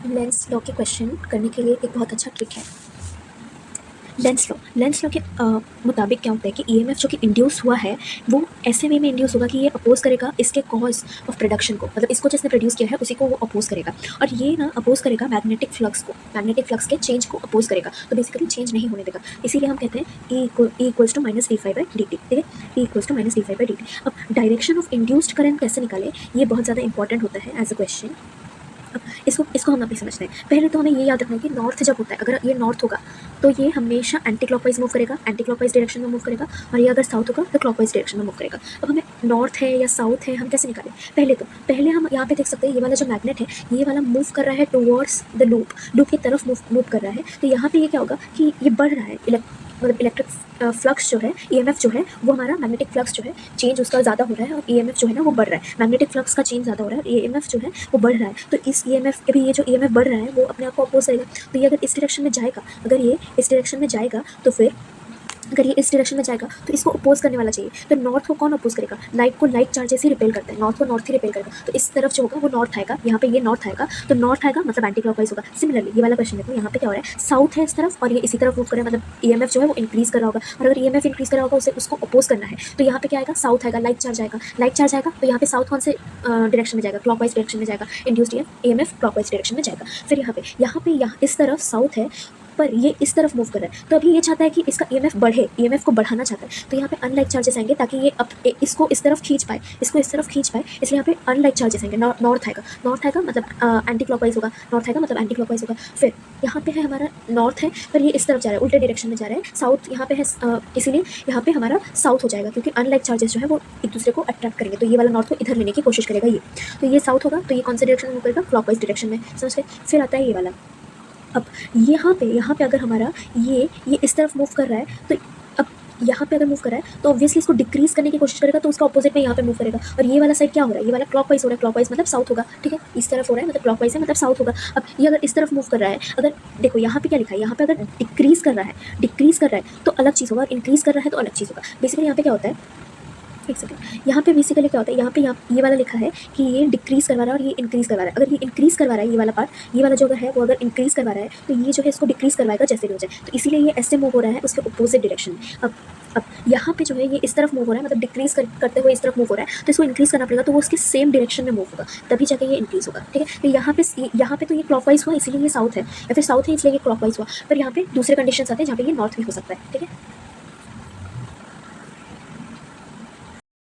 Lenz law के question करने के लिए एक बहुत अच्छा ट्रिक है। लेंस लॉ के मुताबिक क्या होता है कि ईएमएफ जो कि इंड्यूस हुआ है वो ऐसे वे में इंड्यूस होगा कि ये अपोज करेगा इसके कॉज ऑफ प्रोडक्शन को, मतलब इसको जिसने प्रोड्यूस किया है उसी को वो अपोज करेगा, और ये ना अपोज करेगा मैग्नेटिक फ्लक्स को, मैग्नेटिक फ्लक्स के चेंज को अपोज करेगा, तो बेसिकली चेंज नहीं होने देगा। इसीलिए हम कहते हैं E equals to minus D phi by D T, ठीक है, E equals to minus D phi by D T. अब डायरेक्शन ऑफ इंड्यूस्ड करंट कैसे निकाले, ये बहुत ज़्यादा इंपॉर्टेंट होता है एज अ क्वेश्चन। अब इसको हम अभी समझते हैं। पहले तो हमें ये याद रखना है कि नॉर्थ जब होता है, अगर ये नॉर्थ होगा तो ये हमेशा एंटी क्लॉकवाइज मूव करेगा, एंटी क्लॉकवाइज डायरेक्शन में मूव करेगा, और ये अगर साउथ होगा तो क्लॉकवाइज डायरेक्शन में मूव करेगा। अब हमें नॉर्थ है या साउथ है हम कैसे निकालें? पहले हम यहाँ पे देख सकते हैं ये वाला जो मैग्नेट है ये वाला मूव कर रहा है टुवर्ड्स द लूप की तरफ मूव कर रहा है, तो यहाँ पे ये क्या होगा कि ये बढ़ रहा है, मतलब इलेक्ट्रिक फ्लक्स जो है, ईएमएफ जो है वो हमारा मैग्नेटिक फ्लक्स जो है चेंज उसका ज़्यादा हो रहा है, और ईएमएफ जो है ना वो बढ़ रहा है। मैग्नेटिक फ्लक्स का चेंज ज़्यादा हो रहा है, ईएमएफ जो है वो बढ़ रहा है, तो इस ईएमएफ अभी ये जो ईएमएफ बढ़ रहा है वो अपने आप को अपोज करेगा। तो ये अगर इस डायरेक्शन में जाएगा, अगर ये इस डायरेक्शन में जाएगा तो फिर अगर ये इस डायरेक्शन में जाएगा तो इसको अपोज करने वाला चाहिए। तो नॉर्थ को कौन अपोज करेगा? लाइट को लाइट चार्जेस ही रिपेल करते हैं, नॉर्थ को नॉर्थ ही रिपेल करेगा, तो इस तरफ जो होगा वो नॉर्थ आएगा, यहाँ पे ये नॉर्थ आएगा, तो नॉर्थ आएगा मतलब एंटी क्लॉकवाइज होगा। सिमिलरली ये वाला क्वेश्चन देखो, यहाँ पे क्या हो रहा है, साउथ है इस तरफ और ये इसी तरफ मूव कर रहा है, मतलब ईएमएफ जो है वो इंक्रीज कर रहा होगा, और अगर ईएमएफ इंक्रीज कर रहा होगा उसे उसको अपोज करना है, तो यहाँ पे क्या आएगा, साउथ आएगा, लाइट चार्ज आएगा, तो यहाँ पे साउथ कौन से डायरेक्शन में जाएगा, क्लॉकवाइज डायरेक्शन में जाएगा, इंड्यूस्ड ईएमएफ क्लॉकवाइज डायरेक्शन में जाएगा। फिर यहाँ पे इस तरफ साउथ है पर ये इस तरफ मूव कर रहा है, तो अभी ये चाहता है कि इसका ईएमएफ बढ़े, ईएमएफ को बढ़ाना चाहता है, तो यहाँ पे अनलाइक चार्जेस आएंगे ताकि ये इसको इस तरफ खींच पाए, इसलिए यहाँ पे अनलाइक चार्जेस आएंगे। नॉर्थ आएगा मतलब एंटी क्लॉकवाइज होगा, नॉर्थ आएगा मतलब एंटी क्लॉकवाइज होगा। फिर यहाँ पे है हमारा नॉर्थ है पर ये इस तरफ जा रहा है, उल्टे डायरेक्शन में जा रहा है, साउथ यहाँ पे है, इसीलिए यहाँ पे हमारा साउथ हो जाएगा, क्योंकि अनलाइक चार्जेस जो है वो एक दूसरे को अट्रैक्ट करेंगे, तो ये वाला नॉर्थ को इधर लेने की कोशिश करेगा ये, तो ये साउथ होगा, तो ये कौन से डायरेक्शन में मूव करेगा, क्लॉकवाइज डायरेक्शन में, समझ गए। फिर आता है ये वाला। अब यहाँ पे अगर हमारा ये इस तरफ मूव कर रहा है, तो अब यहाँ पे अगर मूव कर रहा है तो ऑब्वियसली इसको डिक्रीज करने की कोशिश करेगा, तो उसका ऑपोजिट में यहाँ पे मूव करेगा, और ये वाला साइड क्या हो रहा है, ये वाला क्लॉकवाइज हो रहा है, क्लॉकवाइज मतलब साउथ होगा, ठीक है, इस तरफ हो रहा है मतलब क्लॉकवाइज है मतलब साउथ होगा। अब ये अगर इस तरफ मूव कर रहा है, अगर देखो यहाँ पे क्या लिखा है, यहाँ पे अगर डिक्रीज कर रहा है तो अलग चीज़ होगा, और इंक्रीज कर रहा है तो अलग चीज़ होगा। बेसिकली यहाँ पे क्या होता है, एक सेकंड, यहाँ पे बेसिकली क्या होता है, यहाँ ये वाला लिखा है कि ये डिक्रीज करवा रहा है और ये इंक्रीज करवा रहा है। अगर ये इंक्रीज करवा रहा है, ये वाला पार्ट, ये वाला जो अगर है वो अगर इंक्रीज करवा रहा है, तो ये जो है इसको डिक्रीज करवाएगा जैसे भी हो जाए, तो इसीलिए ये ऐसे मूव हो रहा है उसके अपोजिट डायरेक्शन में। अब यहाँ पे जो है ये इस तरफ मूव हो रहा है, मतलब डिक्रीज करते हुए इस तरफ मूव हो रहा है, तो इसको इंक्रीज करना पड़ेगा, तो वो उसके सेम डायरेक्शन में मूव होगा, तभी जाके ये इंक्रीज होगा, ठीक है। तो यहाँ पे तो ये क्लॉकवाइज हुआ इसीलिए ये साउथ है, या फिर साउथ है इसलिए ये क्लॉकवाइज हुआ, पर यहाँ पे दूसरे कंडीशन आते हैं जहाँ पे ये नॉर्थ भी हो सकता है, ठीक है।